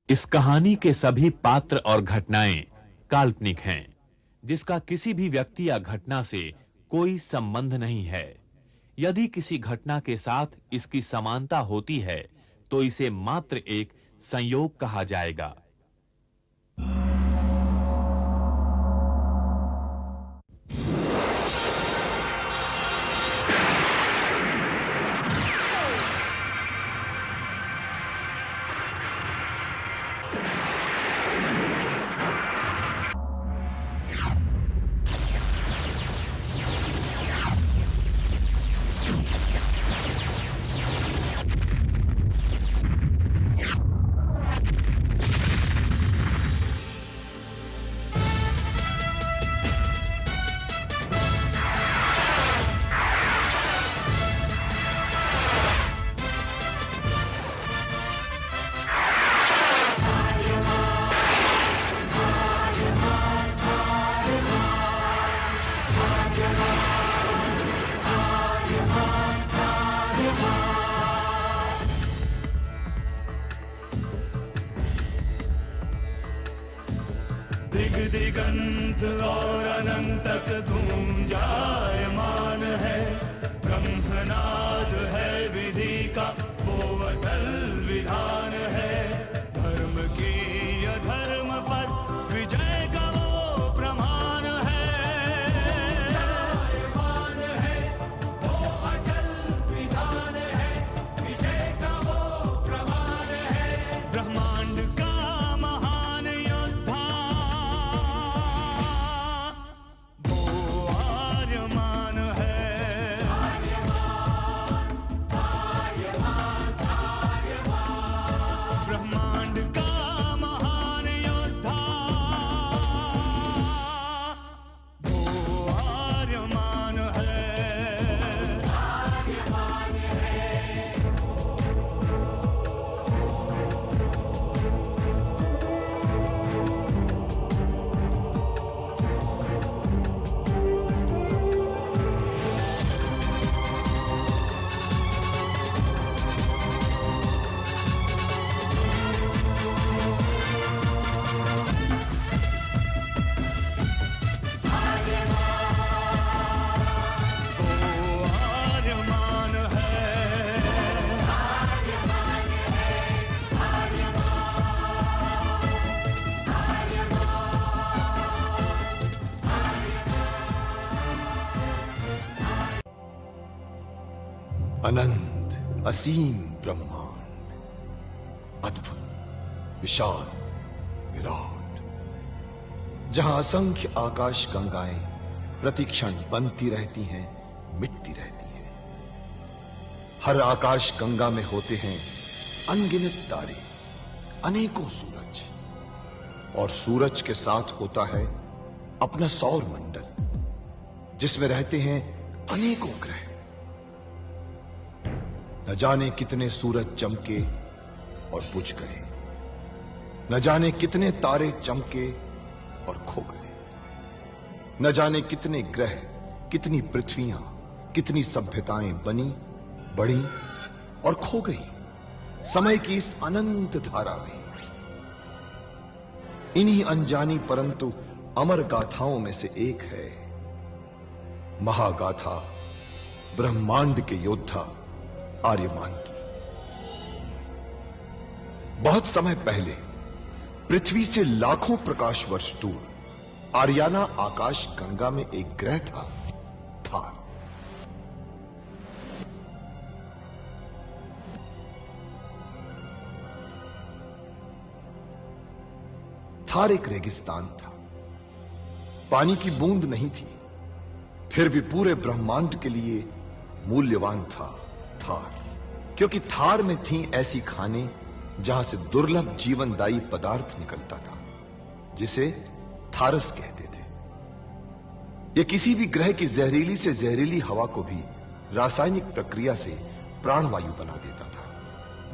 इस कहानी के सभी पात्र और घटनाएं काल्पनिक हैं, जिसका किसी भी व्यक्ति या घटना से कोई संबंध नहीं है। यदि किसी घटना के साथ इसकी समानता होती है, तो इसे मात्र एक संयोग कहा जाएगा। दिगंत और अनंत तक गूंजायमान है। ब्रह्मनाद है विधि का वो अटल विधान है। धर्म की अधर्म पर विजय का वो प्रमाण है। जायमान है वो अटल विधान है। विजय का वो प्रमाण है। ब्रह्मांड का महान योद्धा ब्रह्मांड का महान योद्धा वो आर्यमान है। अनंत असीम ब्रह्मांड, अद्भुत विशाल विराट, जहां असंख्य आकाश गंगाएं प्रतिक्षण बनती रहती हैं, मिटती रहती हैं। हर आकाश गंगा में होते हैं अनगिनत तारे, अनेकों सूरज, और सूरज के साथ होता है अपना सौर मंडल, जिसमें रहते हैं अनेकों ग्रह। न जाने कितने सूरज चमके और बुझ गए, न जाने कितने तारे चमके और खो गए, न जाने कितने ग्रह, कितनी पृथ्वियां, कितनी सभ्यताएं बनी, बढ़ी और खो गई समय की इस अनंत धारा में। इन्हीं अनजानी परंतु अमर गाथाओं में से एक है महागाथा ब्रह्मांड के योद्धा आर्यमान की। बहुत समय पहले पृथ्वी से लाखों प्रकाश वर्ष दूर आर्याना आकाश गंगा में एक ग्रह था, थार। थार एक रेगिस्तान था, पानी की बूंद नहीं थी, फिर भी पूरे ब्रह्मांड के लिए मूल्यवान था थार, क्योंकि थार में थी ऐसी खाने जहां से दुर्लभ जीवनदायी पदार्थ निकलता था, जिसे थारस कहते थे। यह किसी भी ग्रह की जहरीली से जहरीली हवा को भी रासायनिक प्रक्रिया से प्राणवायु बना देता था,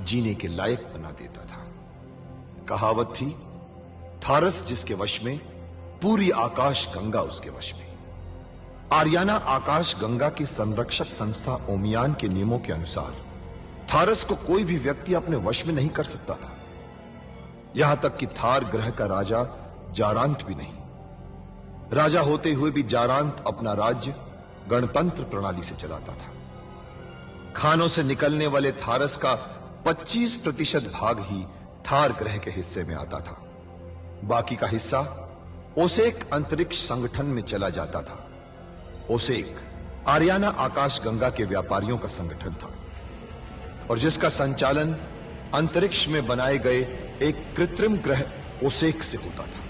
जीने के लायक बना देता था। कहावत थी, थारस जिसके वश में, पूरी आकाश गंगा उसके वश में। आर्याना आकाश गंगा की संरक्षक संस्था ओमियान के नियमों के अनुसार थारस को कोई भी व्यक्ति अपने वश में नहीं कर सकता था। यहां तक कि थार ग्रह का राजा जारांत भी नहीं। राजा होते हुए भी जारांत अपना राज्य गणतंत्र प्रणाली से चलाता था। खानों से निकलने वाले थारस का 25% भाग ही थार ग्रह के हिस्से में आता था। बाकी का हिस्सा ओसेक अंतरिक्ष संगठन में चला जाता था। ओसेक आरियाना आकाश गंगा के व्यापारियों का संगठन था और जिसका संचालन अंतरिक्ष में बनाए गए एक कृत्रिम ग्रह ओसेक से होता था।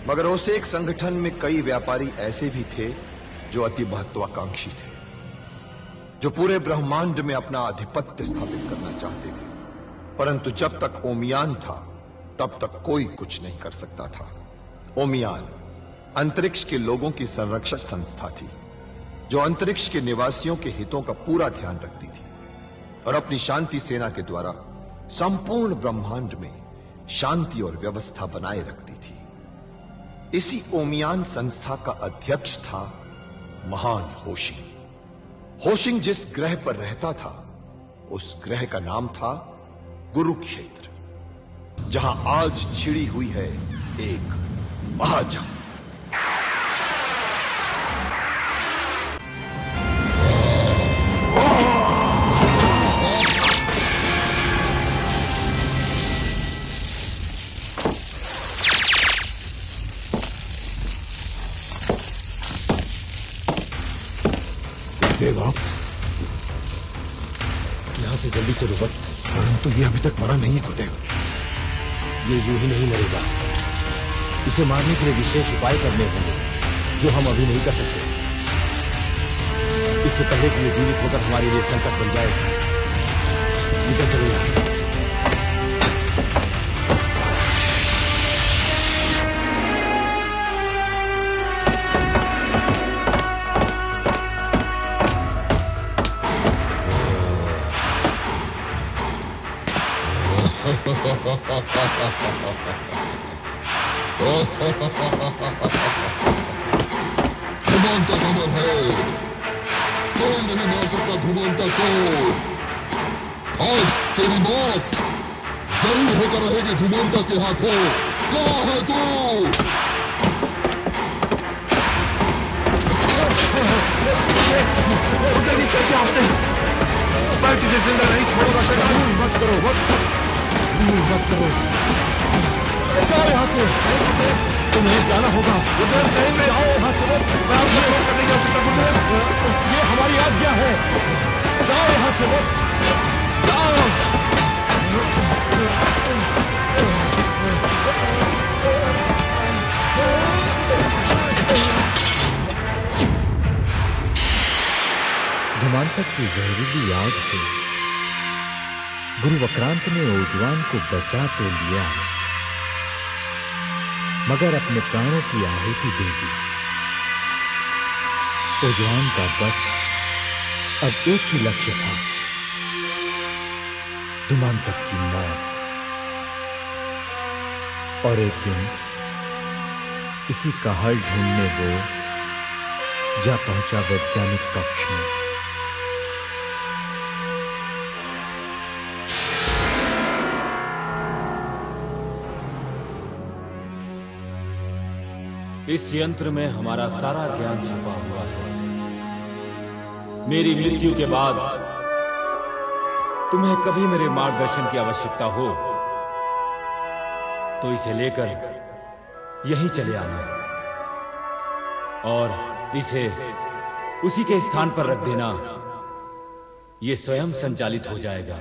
मगर ओसेक संगठन में कई व्यापारी ऐसे भी थे जो अति महत्वाकांक्षी थे, जो पूरे ब्रह्मांड में अपना आधिपत्य स्थापित करना चाहते थे। परंतु जब तक ओमियान था तब तक कोई कुछ नहीं कर सकता था। ओमियान अंतरिक्ष के लोगों की संरक्षक संस्था थी जो अंतरिक्ष के निवासियों के हितों का पूरा ध्यान रखती थी और अपनी शांति सेना के द्वारा संपूर्ण ब्रह्मांड में शांति और व्यवस्था बनाए रखती थी। इसी ओमियान संस्था का अध्यक्ष था महान होशिंग। होशिंग जिस ग्रह पर रहता था उस ग्रह का नाम था कुरुक्षेत्र, जहां आज छिड़ी हुई है एक महाजंग। देवा, यहां से जल्दी चलो वत्स। परंतु ये अभी तक मरा नहीं है गुरुदेव। ये यूं ही नहीं मरेगा। इसे मारने के लिए विशेष उपाय करने होंगे जो हम अभी नहीं कर सकते। इससे पहले कि ये जीवित होकर हमारे लिए संकट बन जाए, निकल चलो यहां से। धुमांता अमर है, कोई नहीं मार सकता धुमांता को। आज तेरी मौत जरूर होकर रहेगी धुमांता के हाथों। कहाँ है तू? मैं तुझे जिंदा नहीं छोड़ूंगा शैतान। मत करो मत करो, जाओ यहाँ से। तुम्हें जाना होगा। जाओ यहाँ से। मैं आपको छोड़कर नहीं जा सकता गुरुदेव। ये हमारी आज्ञा है। जाओ यहाँ से जाओ। धुमांतक की जहरीली आग से गुरु वक्रांत ने ओजवान को बचा तो लिया है, मगर अपने प्राणों की आहुति दे दी। ओजवान का बस अब एक ही लक्ष्य था, धुमांतक की मौत। और एक दिन इसी का हल ढूंढने वो जा पहुंचा वैज्ञानिक कक्ष में। इस यंत्र में हमारा सारा ज्ञान छुपा हुआ है। मेरी मृत्यु के बाद तुम्हें कभी मेरे मार्गदर्शन की आवश्यकता हो तो इसे लेकर यहीं चले आना और इसे उसी के स्थान पर रख देना। यह स्वयं संचालित हो जाएगा।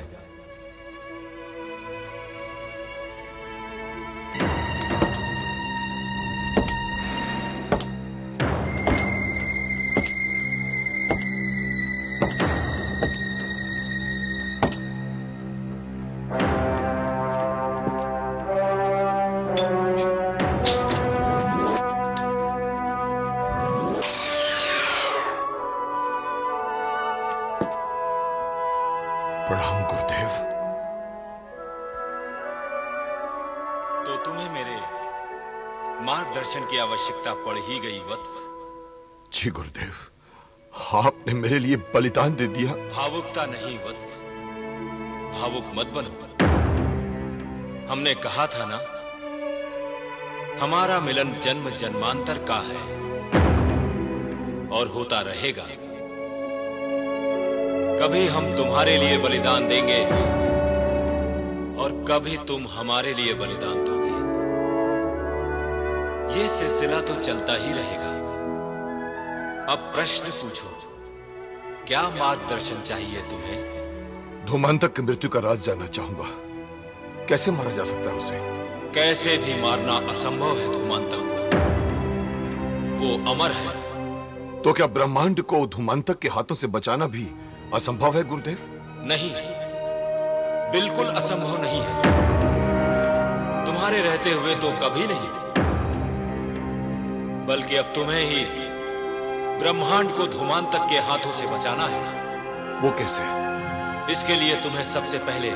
प्रणाम गुरुदेव। तो तुम्हें मेरे मार्गदर्शन की आवश्यकता पड़ ही गई वत्स। जी गुरुदेव, आपने मेरे लिए बलिदान दे दिया। भावुकता नहीं वत्स, भावुक मत बनो। हमने कहा था ना, हमारा मिलन जन्म जन्मांतर का है और होता रहेगा। कभी हम तुम्हारे लिए बलिदान देंगे और कभी तुम हमारे लिए बलिदान दोगे। ये सिलसिला तो चलता ही रहेगा। अब प्रश्न पूछो, क्या मार्गदर्शन चाहिए तुम्हें? धूमांतक की मृत्यु का राज जानना चाहूंगा। कैसे मारा जा सकता है उसे? कैसे भी मारना असंभव है धूमांतक को। वो अमर है। तो क्या ब्रह्मांड को धूमांतक के हाथों से बचाना भी असंभव है गुरुदेव? नहीं, बिल्कुल असंभव नहीं है। तुम्हारे रहते हुए तो कभी नहीं, बल्कि अब तुम्हें ही ब्रह्मांड को धूमांतक के हाथों से बचाना है। वो कैसे? इसके लिए तुम्हें सबसे पहले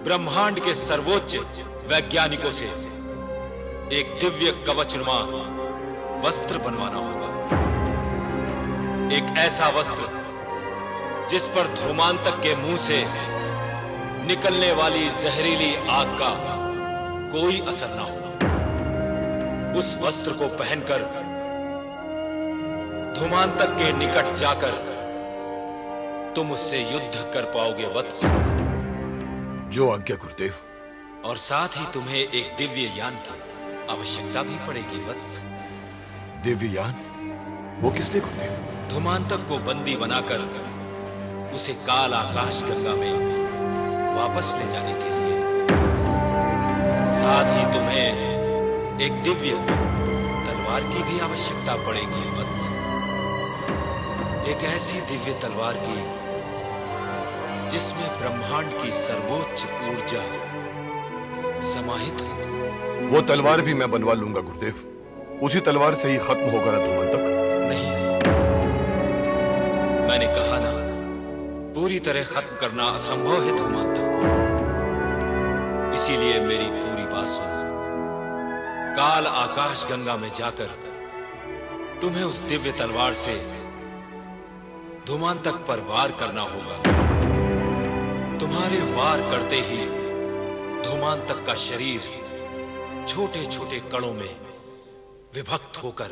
ब्रह्मांड के सर्वोच्च वैज्ञानिकों से एक दिव्य कवचनुमा वस्त्र बनवाना होगा। एक ऐसा वस्त्र जिस पर धूमांतक के मुंह से निकलने वाली जहरीली आग का कोई असर ना हो। उस वस्त्र को पहनकर धूमांतक के निकट जाकर तुम उससे युद्ध कर पाओगे वत्स। जो आज्ञा गुरुदेव। और साथ ही तुम्हें एक दिव्य यान की आवश्यकता भी पड़ेगी वत्स। दिव्य यान? वो किस लिए गुरुदेव? धूमांतक को बंदी बनाकर उसे काल आकाश गंगा में वापस ले जाने के लिए। साथ ही तुम्हें एक दिव्य तलवार की भी आवश्यकता पड़ेगी वत्स। एक ऐसी दिव्य तलवार की जिसमें ब्रह्मांड की सर्वोच्च ऊर्जा समाहित हो। वो तलवार भी मैं बनवा लूंगा गुरुदेव। उसी तलवार से ही खत्म होगा ना धूमांतक? नहीं, मैंने कहा ना, पूरी तरह खत्म करना असंभव है धूमांतक को। इसीलिए मेरी पूरी बात सुनो। काल आकाश गंगा में जाकर तुम्हें उस दिव्य तलवार से धूमांतक पर वार करना होगा। तुम्हारे वार करते ही धूमांतक का शरीर छोटे छोटे कणों में विभक्त होकर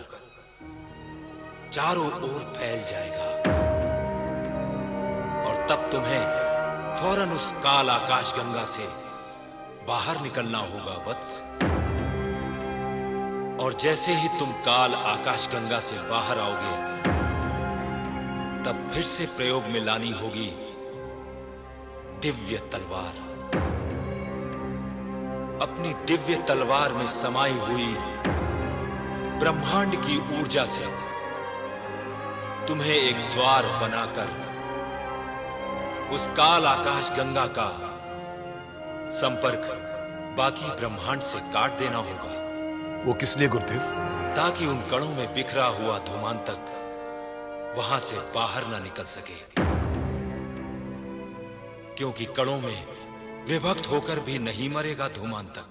चारों ओर फैल जाएगा। और तब तुम्हें फौरन उस काल आकाश गंगा से बाहर निकलना होगा वत्स। और जैसे ही तुम काल आकाश गंगा से बाहर आओगे, तब फिर से प्रयोग में लानी होगी दिव्य तलवार। अपनी दिव्य तलवार में समाई हुई ब्रह्मांड की ऊर्जा से तुम्हें एक द्वार बनाकर उस काल आकाश गंगा का संपर्क बाकी ब्रह्मांड से काट देना होगा। वो किस लिए गुरुदेव? ताकि उन कणों में बिखरा हुआ धूमांतक वहां से बाहर ना निकल सके। क्योंकि कणों में विभक्त होकर भी नहीं मरेगा धूमांतक।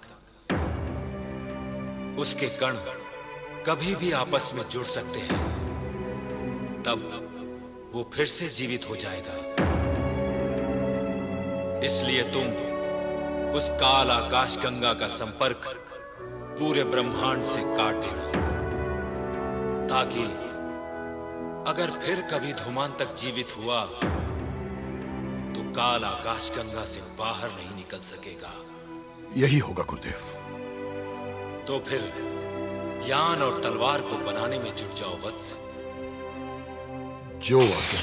उसके कण कभी भी आपस में जुड़ सकते हैं, तब वो फिर से जीवित हो जाएगा। इसलिए तुम उस काल आकाश गंगा का संपर्क पूरे ब्रह्मांड से काट देना, ताकि अगर फिर कभी धूमांतक जीवित हुआ तो काल आकाश गंगा से बाहर नहीं निकल सकेगा। यही होगा गुरुदेव। तो फिर यान और तलवार को बनाने में जुट जाओ वत्स। जो आज्ञा।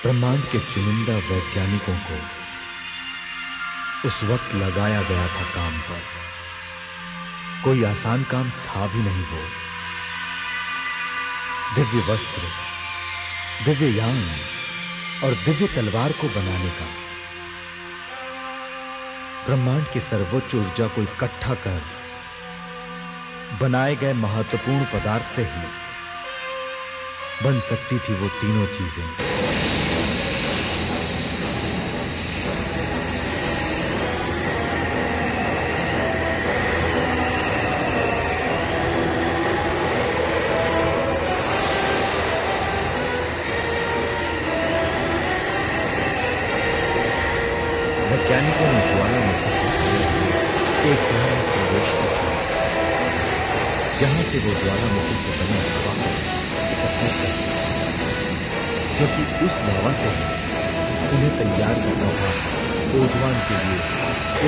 ब्रह्मांड के चुनिंदा वैज्ञानिकों को उस वक्त लगाया गया था काम पर। कोई आसान काम था भी नहीं वो। दिव्य वस्त्र, दिव्य यान और दिव्य तलवार को बनाने का ब्रह्मांड की सर्वोच्च ऊर्जा को इकट्ठा कर बनाए गए महत्वपूर्ण पदार्थ से ही बन सकती थी वो तीनों चीजें। वैज्ञानिकों ने ज्वालामुखी से भरे हुए एक ग्रह में प्रवेश किया, जहां से वो ज्वालामुखी से बनी हवा को एकत्रित कर सके, क्योंकि उस लावा से ही उन्हें तैयार करना था ओजवान के लिए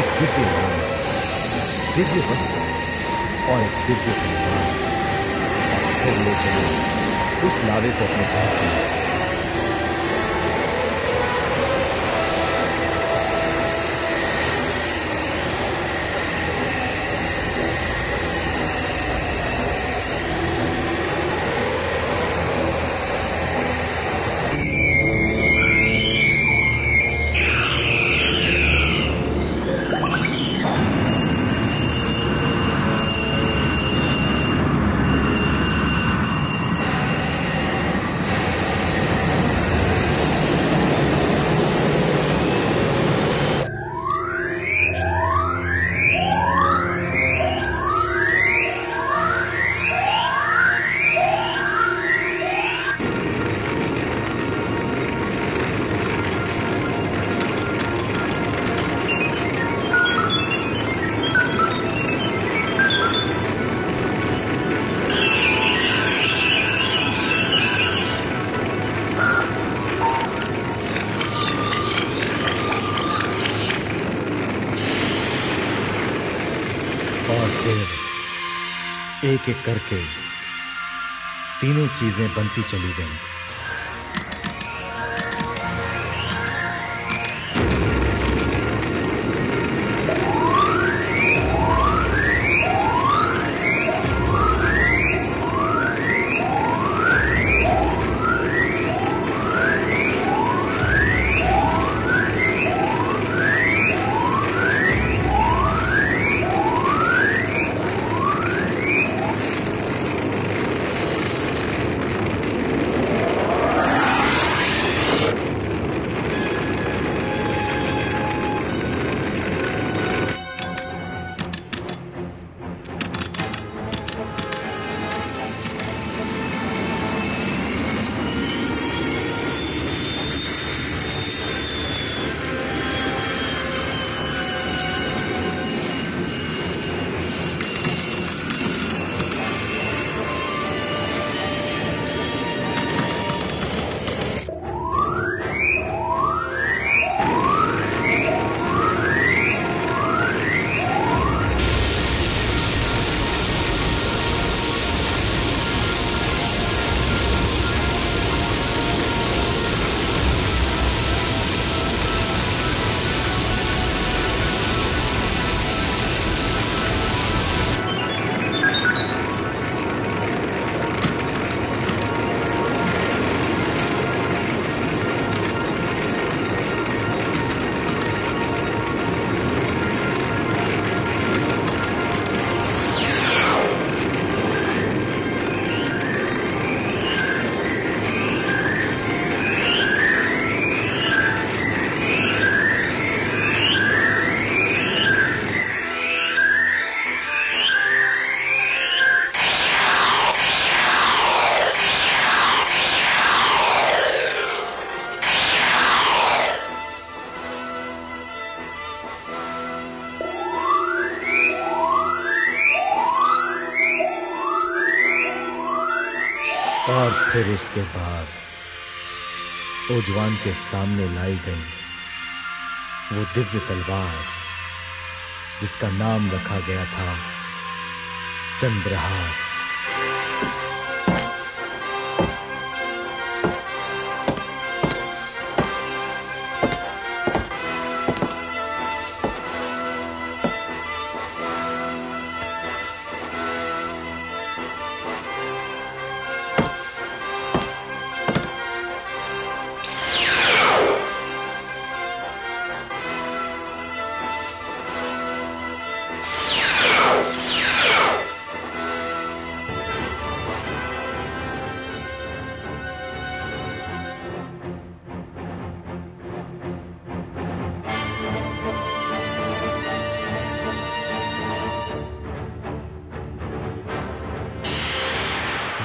एक दिव्य यान, दिव्य वस्त्र और एक दिव्य परिवार। फिर ले चले उस लावे को अपने घर किया। एक एक करके तीनों चीजें बनती चली गईं। और फिर उसके बाद ओजवान के सामने लाई गई वो दिव्य तलवार, जिसका नाम रखा गया था चंद्रहास।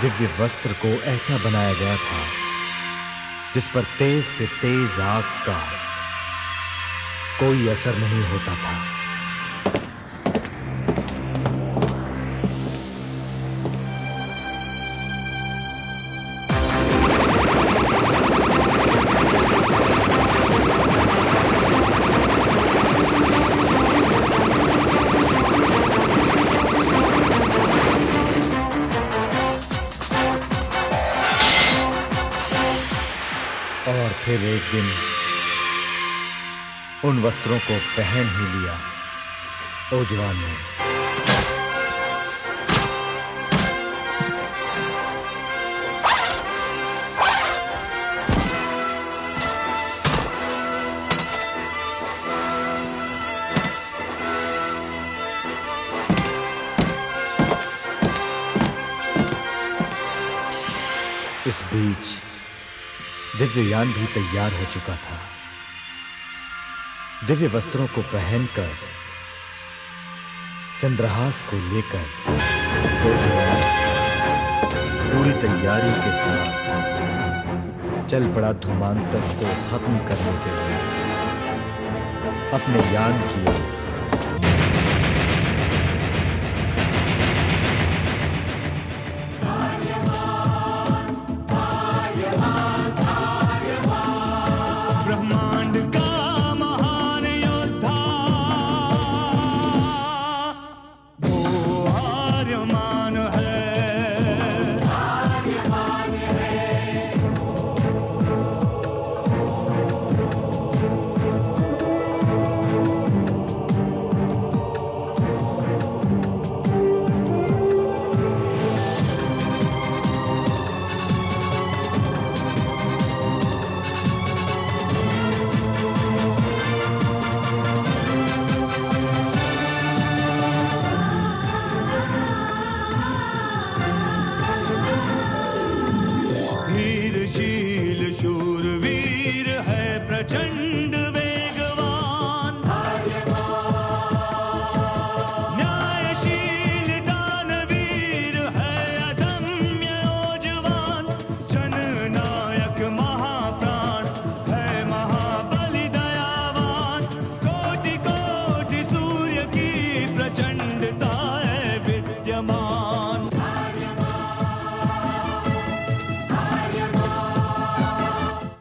दिव्य वस्त्र को ऐसा बनाया गया था जिस पर तेज से तेज आग का कोई असर नहीं होता था। और फिर एक दिन उन वस्त्रों को पहन ही लिया ओजवान ने। इस बीच दिव्ययान भी तैयार हो चुका था। दिव्य वस्त्रों को पहनकर चंद्रहास को लेकर ओजवान पूरी तैयारी के साथ चल पड़ा धूमांतक को खत्म करने के लिए अपने यान की ओर।